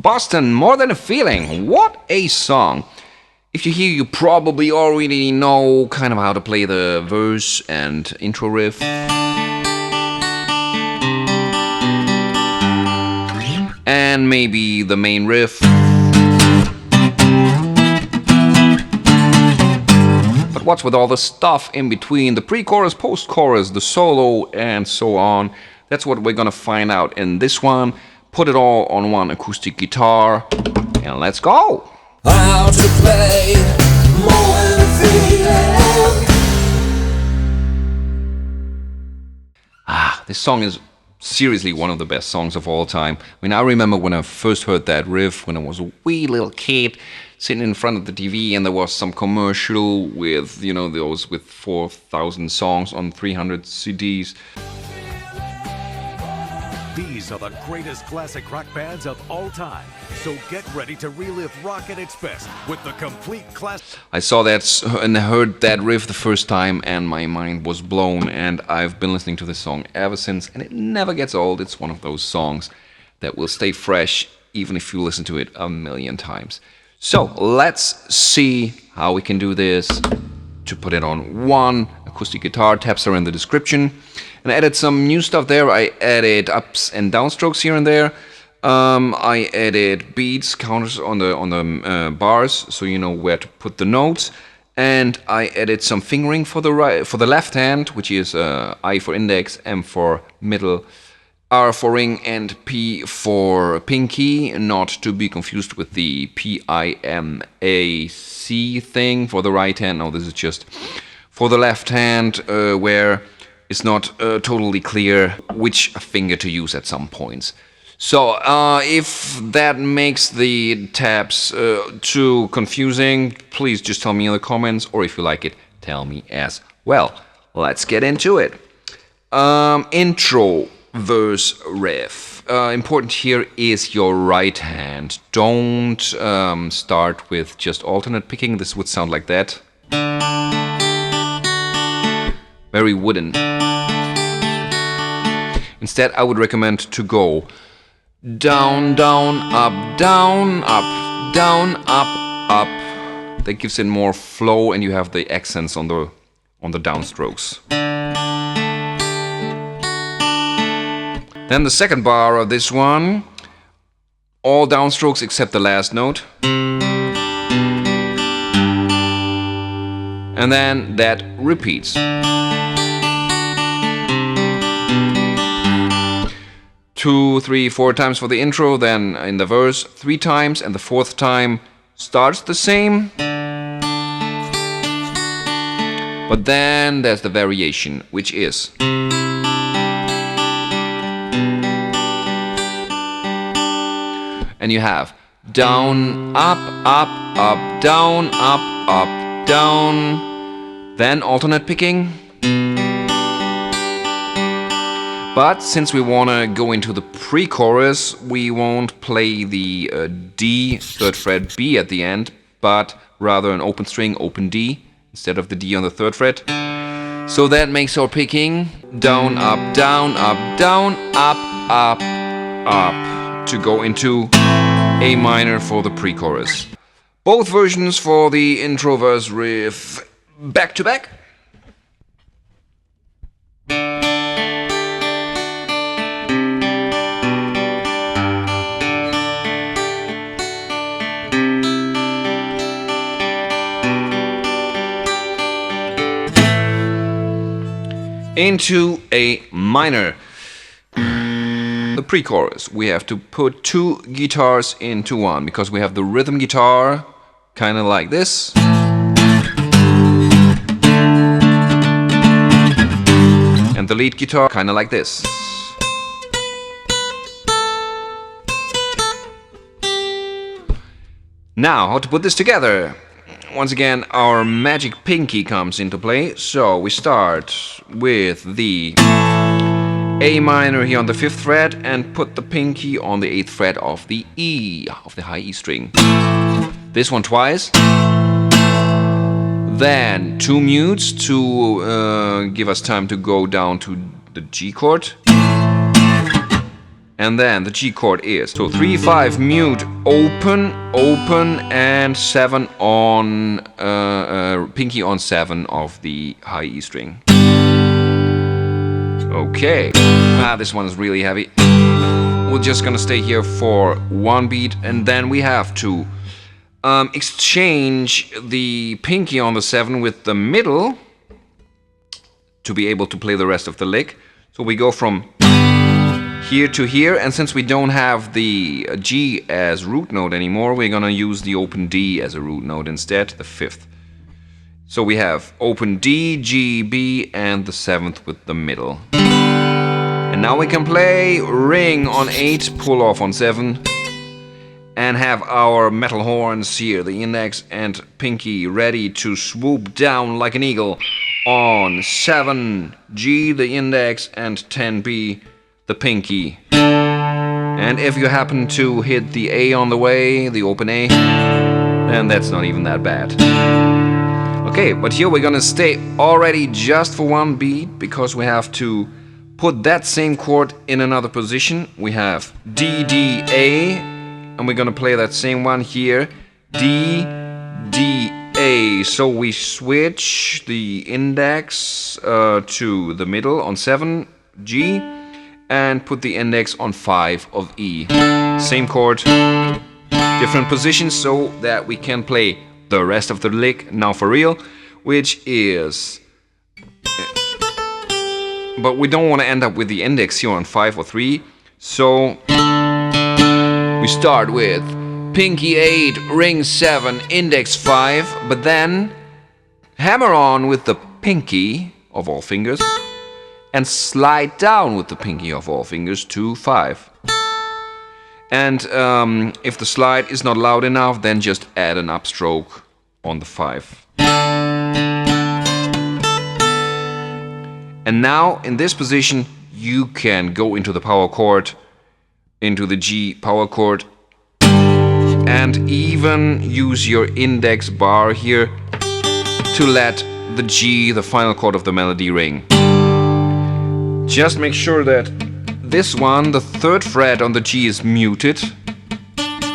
Boston, More Than a Feeling. What a song. If you hear, you probably already know kind of how to play the verse and intro riff. And maybe the main riff. But what's with all the stuff in between? The pre-chorus, post-chorus, the solo, and so on. That's what we're gonna find out in this one. Put it all on one acoustic guitar, and let's go! How to play more than a feeling. This song is seriously one of the best songs of all time. I mean, I remember when I first heard that riff when I was a wee little kid, sitting in front of the TV, and there was some commercial with, you know, those with 4,000 songs on 300 CDs. These are the greatest classic rock bands of all time. So get ready to relive rock at its best with the complete class. I saw that and heard that riff the first time, and my mind was blown, and I've been listening to this song ever since, and it never gets old. It's one of those songs that will stay fresh even if you listen to it a million times. So let's see how we can do this. To put it on one acoustic guitar, tabs are in the description. And I added some new stuff there. I added ups and downstrokes here and there. I added beats, counters on the bars, so you know where to put the notes. And I added some fingering for the left hand, which is I for index, M for middle, R for ring, and P for pinky, not to be confused with the PIMAC thing for the right hand. No, this is just for the left hand, where it's not totally clear which finger to use at some points. So if that makes the tabs too confusing, please just tell me in the comments, or if you like it, tell me as well. Let's get into it. Intro, verse, riff. Important here is your right hand. Don't start with just alternate picking. This would sound like that. Very wooden. Instead, I would recommend to go down, down, up, down, up, down, up, up. That gives it more flow, and you have the accents on the downstrokes. Then the second bar of this one, all downstrokes except the last note. And then that repeats. 2, 3, 4 times for the intro, then in the verse 3 times, and the 4th time starts the same. But then there's the variation, which is and you have down, up, up, up, down, up, down. Then alternate picking. But since we want to go into the pre-chorus, we won't play the D, 3rd fret B at the end, but rather an open string, open D, instead of the D on the 3rd fret. So that makes our picking down, up, down, up, down, up, up, up, to go into A minor for the pre-chorus. Both versions for the intro, verse, riff, back to back. Into A minor. The pre-chorus, we have to put 2 guitars into one, because we have the rhythm guitar, kind of like this. And the lead guitar, kind of like this. Now, how to put this together? Once again, our magic pinky comes into play. So we start with the A minor here on the 5th fret and put the pinky on the 8th fret of the E, of the high E string. This one twice. Then 2 mutes to give us time to go down to the G chord. And then the G chord is so 3, 5, mute, open, open, and 7 on pinky on 7 of the high E string. Okay, this one is really heavy. We're just gonna stay here for one beat, and then we have to exchange the pinky on the 7 with the middle to be able to play the rest of the lick. So we go from here to here, and since we don't have the G as root note anymore, we're gonna use the open D as a root note instead, the 5th. So we have open D, G, B, and the 7th with the middle. And now we can play ring on 8, pull off on 7, and have our metal horns here, the index and pinky, ready to swoop down like an eagle on 7, G, the index, and 10B, the pinky. And if you happen to hit the A on the way, the open A, then that's not even that bad. Okay, but here we're gonna stay already just for one beat, because we have to put that same chord in another position. We have D, D, A, and we're gonna play that same one here, D, D, A. So we switch the index to the middle on 7, G, and put the index on 5 of E. Same chord, different positions, so that we can play the rest of the lick now for real, which is... But we don't want to end up with the index here on 5 or 3, so we start with pinky 8, ring 7, index 5, but then hammer on with the pinky of all fingers and slide down with the pinky of all fingers to 5. And if the slide is not loud enough, then just add an upstroke on the 5. And now in this position you can go into the power chord, into the G power chord, and even use your index bar here to let the G, the final chord of the melody, ring. Just make sure that this one, the 3rd fret on the G, is muted.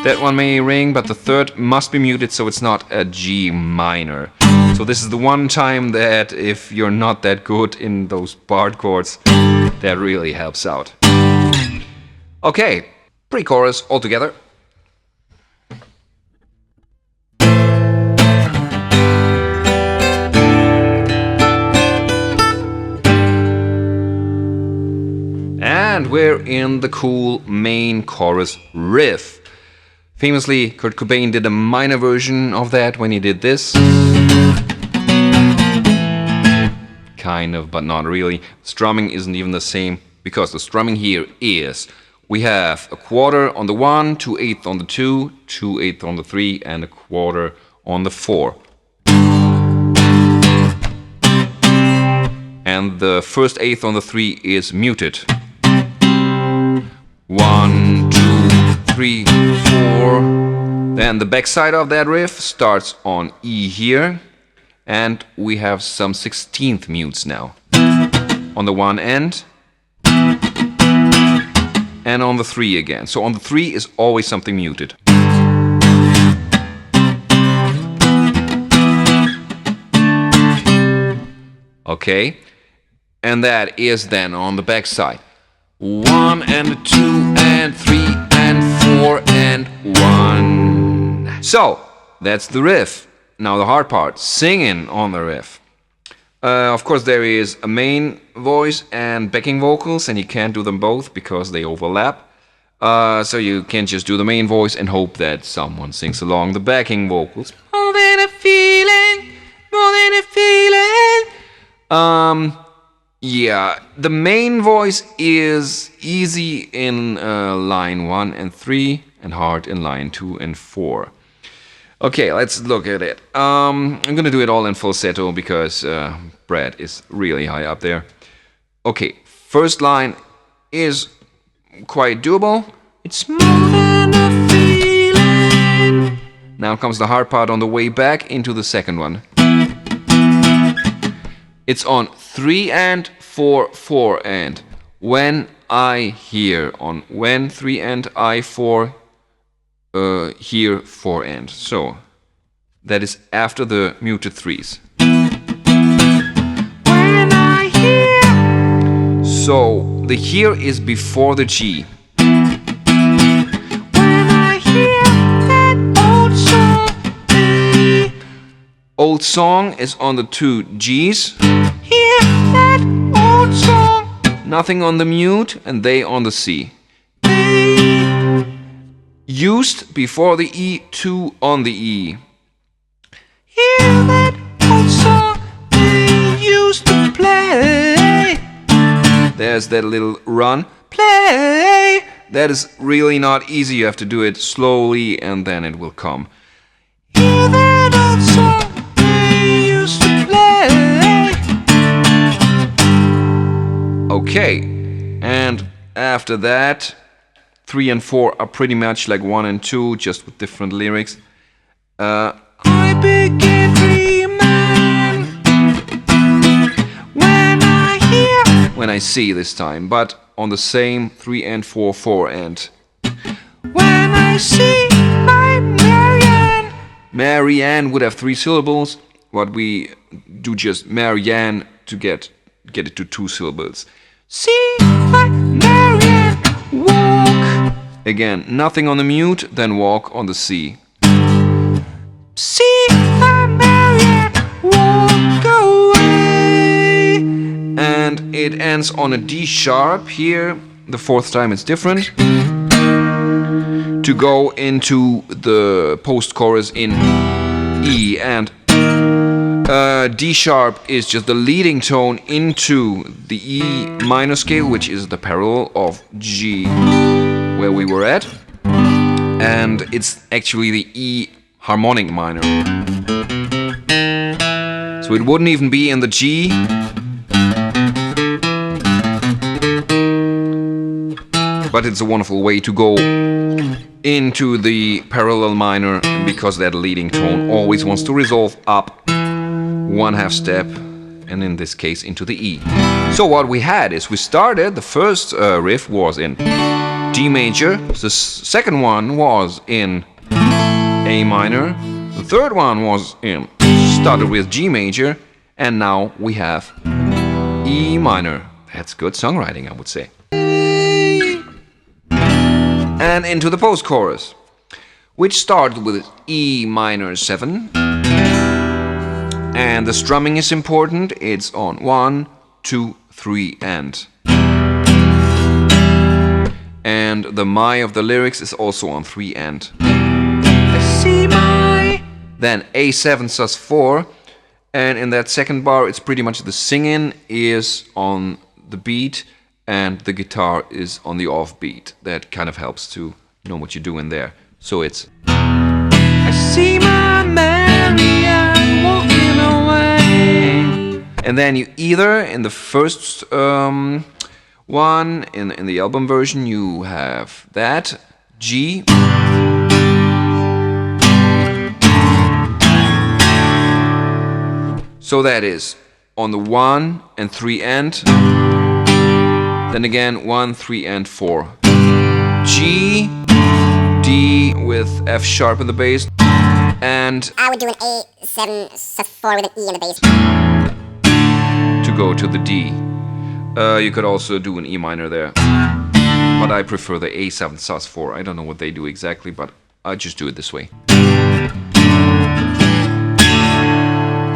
That one may ring, but the 3rd must be muted, so it's not a G minor. So this is the one time that if you're not that good in those barred chords, that really helps out. Okay, pre-chorus all together. And we're in the cool main chorus riff. Famously, Kurt Cobain did a minor version of that when he did this. Kind of, but not really. Strumming isn't even the same, because the strumming here is, we have a quarter on the 1, 2/8 on the 2, 2/8 on the 3, and a quarter on the 4. And the first 1/8 on the 3 is muted. 1, 2, 3, 4. Then the backside of that riff starts on E here, and we have some 16th mutes now. On the 1 end, and on the 3 again. So on the 3 is always something muted. Okay, and that is then on the backside. 1 and 2 and 3 and 4 and 1. So, that's the riff. Now the hard part, singing on the riff. Of course there is a main voice and backing vocals, and you can't do them both because they overlap. So you can't just do the main voice and hope that someone sings along the backing vocals. More than a feeling, more than a feeling. Yeah, the main voice is easy in line 1 and 3 and hard in line 2 and 4. Okay, let's look at it. I'm gonna do it all in falsetto because Brad is really high up there. Okay, first line is quite doable. It's more than a feeling. Now comes the hard part on the way back into the second one. It's on 3 and 4, 4 and. When I here on when 3 and I 4, here 4 and. So that is after the muted 3s. When I hear. So the here is before the G. When I hear that old song. Old song is on the 2 Gs. Hear that old song. Nothing on the mute and they on the C. They used before the E, 2 on the E. Hear that old song they used to play. There's that little run. Play. That is really not easy. You have to do it slowly and then it will come. Hear that old song they used to play. Okay, and after that, 3 and 4 are pretty much like 1 and 2, just with different lyrics. I begin dreaming when I see this time, but on the same 3 and 4, 4 and. When I see my Marianne. Marianne would have 3 syllables, but we do just Marianne to get it to 2 syllables. See my Marianne walk. Again, nothing on the mute, then walk on the C. See my Marianne walk away. And it ends on a D sharp here. The 4th time it's different. To go into the post chorus in E, and D sharp is just the leading tone into the E minor scale, which is the parallel of G where we were at, and it's actually the E harmonic minor. So it wouldn't even be in the G, but it's a wonderful way to go into the parallel minor, because that leading tone always wants to resolve up 1/2 step, and in this case into the E. So what we had is we started, the first riff was in D major, the second one was in A minor, the third one was in, started with G major, and now we have E minor. That's good songwriting, I would say. And into the post chorus, which started with E minor 7. And the strumming is important. It's on 1, 2, 3 and. And the my of the lyrics is also on 3 and. I see my. Then A7 sus 4. And in that second bar, it's pretty much the singing is on the beat and the guitar is on the off beat. That kind of helps to know what you're doing there. So it's I see my Marianne walking away. And then you either in the first one in the album version you have that G, so that is on the 1 and 3 and. Then again 1, 3 and 4. G, D with F sharp in the bass, and I would do an A7 sus 4 with an E in the bass. To go to the D. You could also do an E minor there, but I prefer the A7 sus 4. I don't know what they do exactly, but I just do it this way.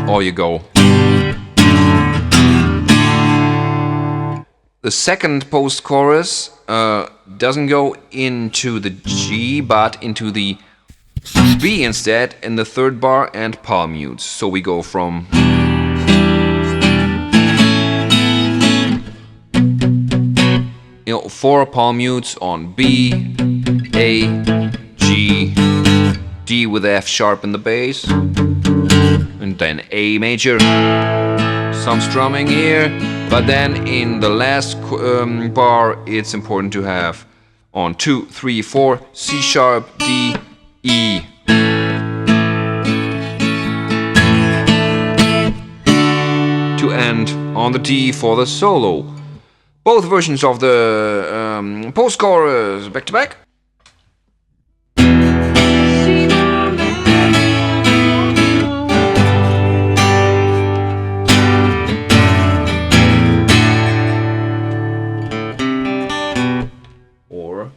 Or you go. The second post-chorus doesn't go into the G, but into the B instead, in the third bar and palm mutes. So we go from you know, 4 palm mutes on B, A, G, D with F sharp in the bass, and then A major. Some strumming here, but then in the last bar it's important to have on 2, 3, 4 C sharp, D, E. To end on the D for the solo. both versions of the post-chorus back to back. Or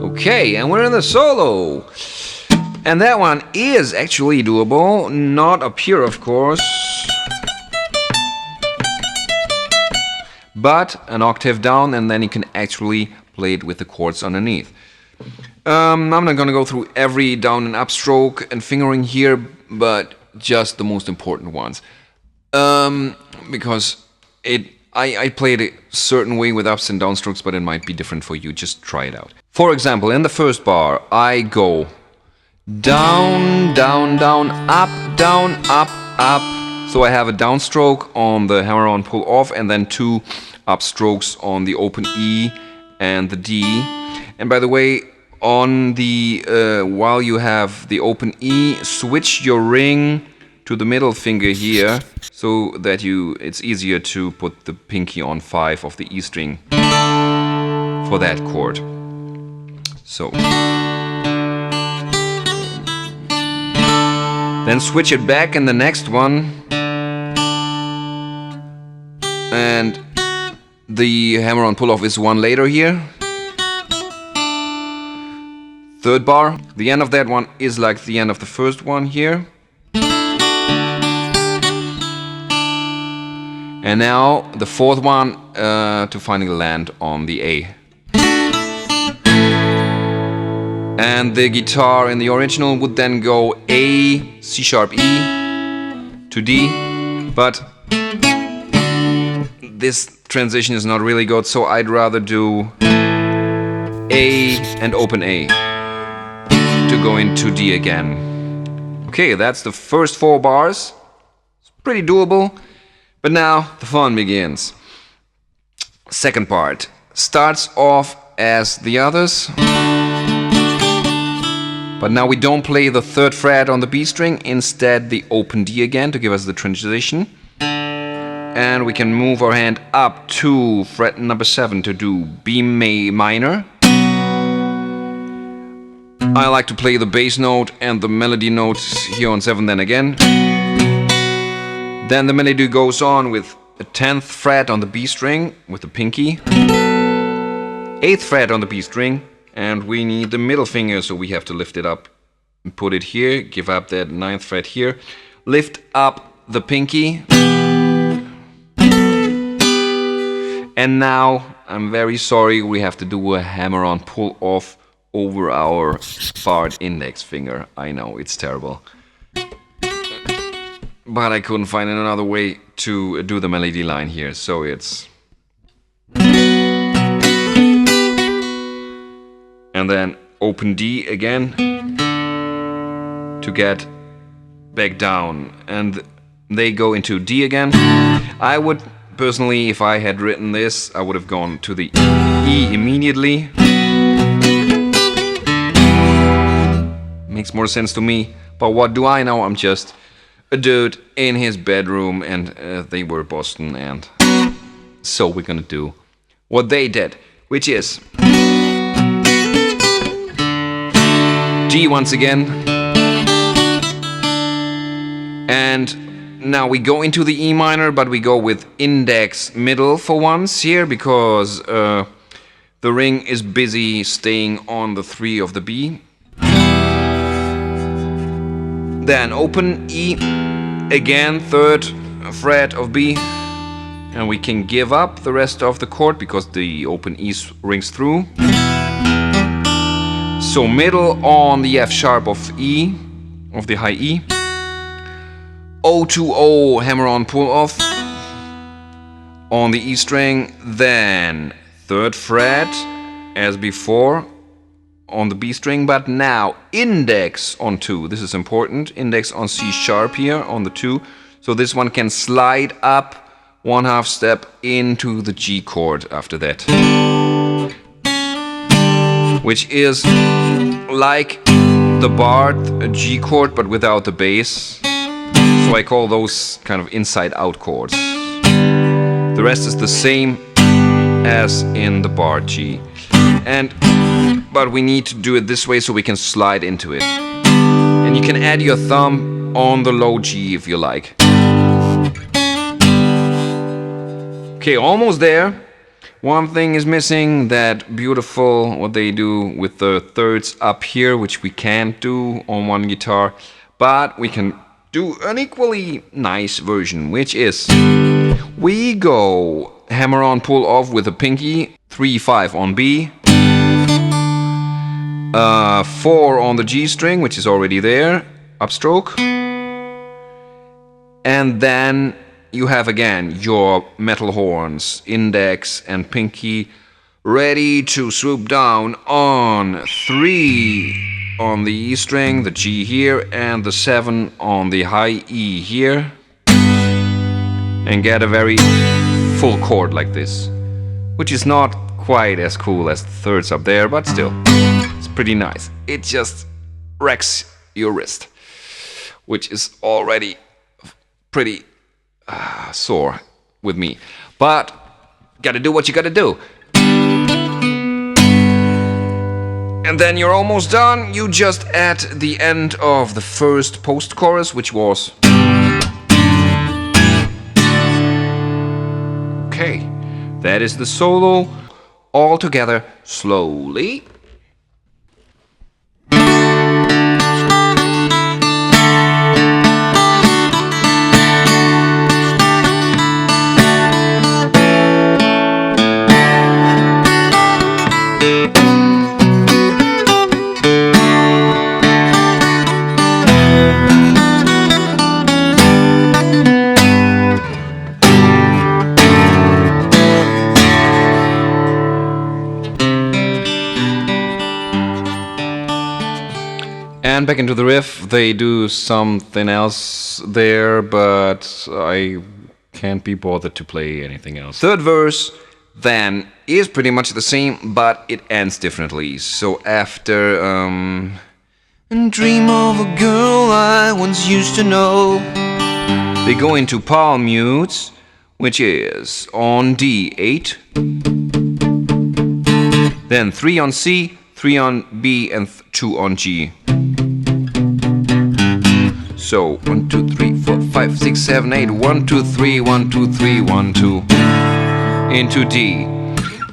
okay, and we're in the solo. And that one is actually doable, not up here of course, but an octave down, and then you can actually play it with the chords underneath. I'm not gonna go through every down and up stroke and fingering here, but just the most important ones. Because I played it a certain way with ups and down strokes, but it might be different for you. Just try it out. For example, in the first bar, I go down, down, down, up, up. So I have a downstroke on the hammer-on pull-off, and then 2 upstrokes on the open E and the D. And by the way, on the while you have the open E, switch your ring to the middle finger here, so that it's easier to put the pinky on 5 of the E string for that chord. So then switch it back in the next one, and the hammer-on pull-off is 1 later here. Third bar, the end of that one is like the end of the first one here. And now the fourth one to finally land on the A. And the guitar in the original would then go A, C sharp, E to D, but this transition is not really good, so I'd rather do A and open A to go into D again. Okay, that's the first 4 bars. It's pretty doable, but now the fun begins. Second part starts off as the others, but now we don't play the 3rd fret on the B string, instead the open D again to give us the transition. And we can move our hand up to fret number 7 to do B minor. I like to play the bass note and the melody notes here on 7 then again. Then the melody goes on with a 10th fret on the B string with the pinky, 8th fret on the B string, and we need the middle finger, so we have to lift it up and put it here, give up that 9th fret here, lift up the pinky. And now, I'm very sorry, we have to do a hammer-on pull-off over our barred index finger. I know, it's terrible. But I couldn't find another way to do the melody line here, so it's... And then open D again to get back down. And they go into D again. I would personally, if I had written this, I would have gone to the E immediately. Makes more sense to me, but what do I know? I'm just a dude in his bedroom, and they were Boston, and so we're gonna do what they did, which is G once again, and now we go into the E minor, but we go with index middle for once here, because the ring is busy staying on the 3 of the B. Then open E again, 3rd fret of B, and we can give up the rest of the chord because the open E rings through. So middle on the F sharp of E, of the high E. O to O hammer-on pull-off on the E string, then 3rd fret as before on the B string, but now index on 2. This is important. Index on C sharp here on the 2. So this one can slide up 1/2 step into the G chord after that, which is like the barred G chord but without the bass. So I call those kind of inside-out chords. The rest is the same as in the barred G, but we need to do it this way so we can slide into it. And you can add your thumb on the low G if you like. Okay, almost there. One thing is missing, that beautiful, what they do with the thirds up here, which we can't do on one guitar, but we can do an equally nice version, which is we go hammer on, pull off with a pinky, 3/5 on B, 4 on the G string, which is already there, upstroke, and then you have again your metal horns, index and pinky, ready to swoop down on 3 on the E string, the G here, and the 7 on the high E here, and get a very full chord like this, which is not quite as cool as the thirds up there, but still, it's pretty nice. It just wrecks your wrist, which is already pretty sore with me, but gotta do what you gotta do. And then you're almost done. You just add the end of the first post-chorus, which was okay. That is the solo all together slowly. And back into the riff, they do something else there, but I can't be bothered to play anything else. Third verse then is pretty much the same, but it ends differently. So after dream of a girl I once used to know, they go into palm mutes, which is on D8, then 3 on C, 3 on B, and 2 on G. So 1, 2, 3, 4, 5, 6, 7, 8. 1, 2, 3, 1, 2, 3, 1, 2 into D.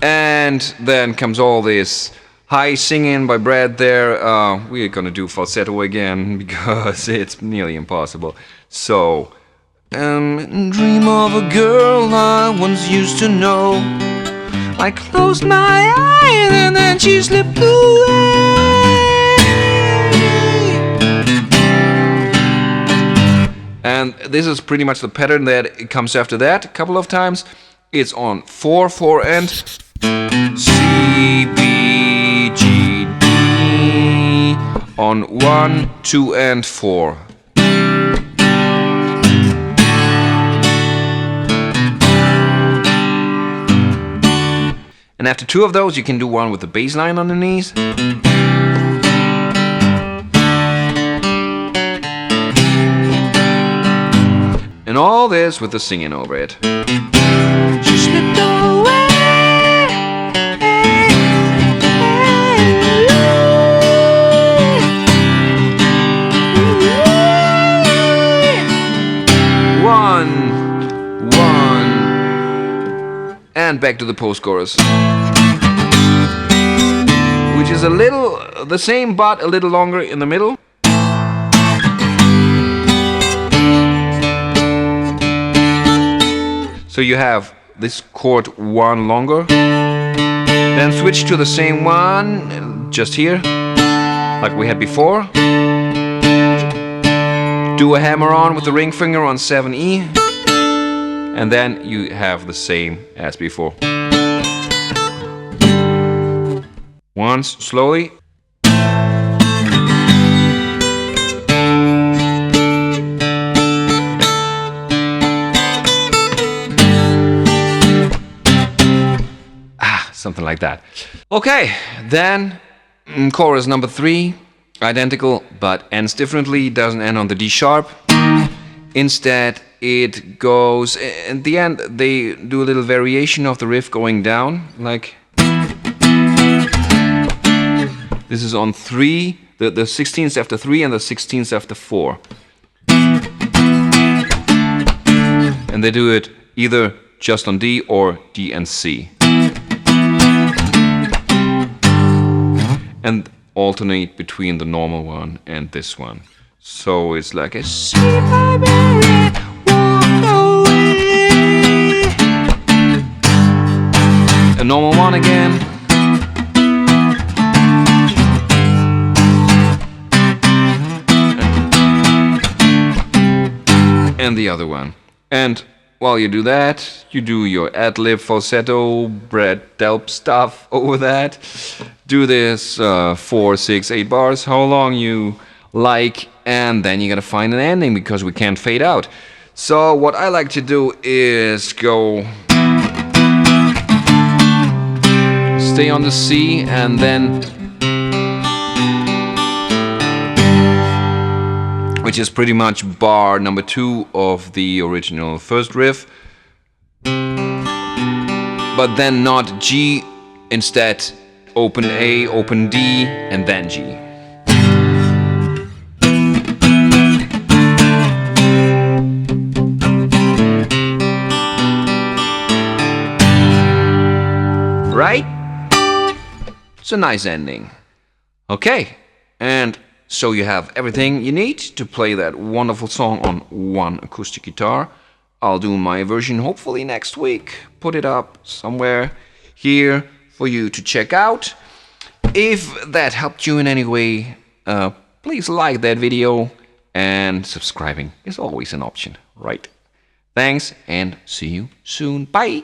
And then comes all this high singing by Brad there. We're gonna do falsetto again because it's nearly impossible. So dream of a girl I once used to know. I closed my eyes and then she slipped away. And this is pretty much the pattern that it comes after that a couple of times. It's on 4, 4, and C, B, G, D on 1, 2, and 4. And after 2 of those, you can do one with the bass line underneath. And all this with the singing over it. She slipped away. One. And back to the post-chorus. Which is a little the same, but a little longer in the middle. So you have this chord 1 longer, then switch to the same one just here, like we had before. Do a hammer on with the ring finger on 7E, and then you have the same as before. Once, slowly. something like that. Okay, then chorus number 3, identical, but ends differently, doesn't end on the D sharp. Instead, it goes, at the end, they do a little variation of the riff going down, like this is on 3, the 16th after 3 and the 16th after 4. And they do it either just on D or D and C. And alternate between the normal one and this one. So it's like a normal one again. And the other one. And while you do that, you do your ad-lib, falsetto, Brad Delp stuff over that. Do this 4, 6, 8 bars, how long you like, and then you gotta find an ending because we can't fade out. So what I like to do is go stay on the C and then, which is pretty much bar number 2 of the original first riff, but then not G, instead open A, open D, and then G. Right? It's a nice ending. Okay, and so you have everything you need to play that wonderful song on one acoustic guitar. I'll do my version hopefully next week. Put it up somewhere here for you to check out. If that helped you in any way, please like that video, and subscribing is always an option, right? Thanks, and see you soon. Bye!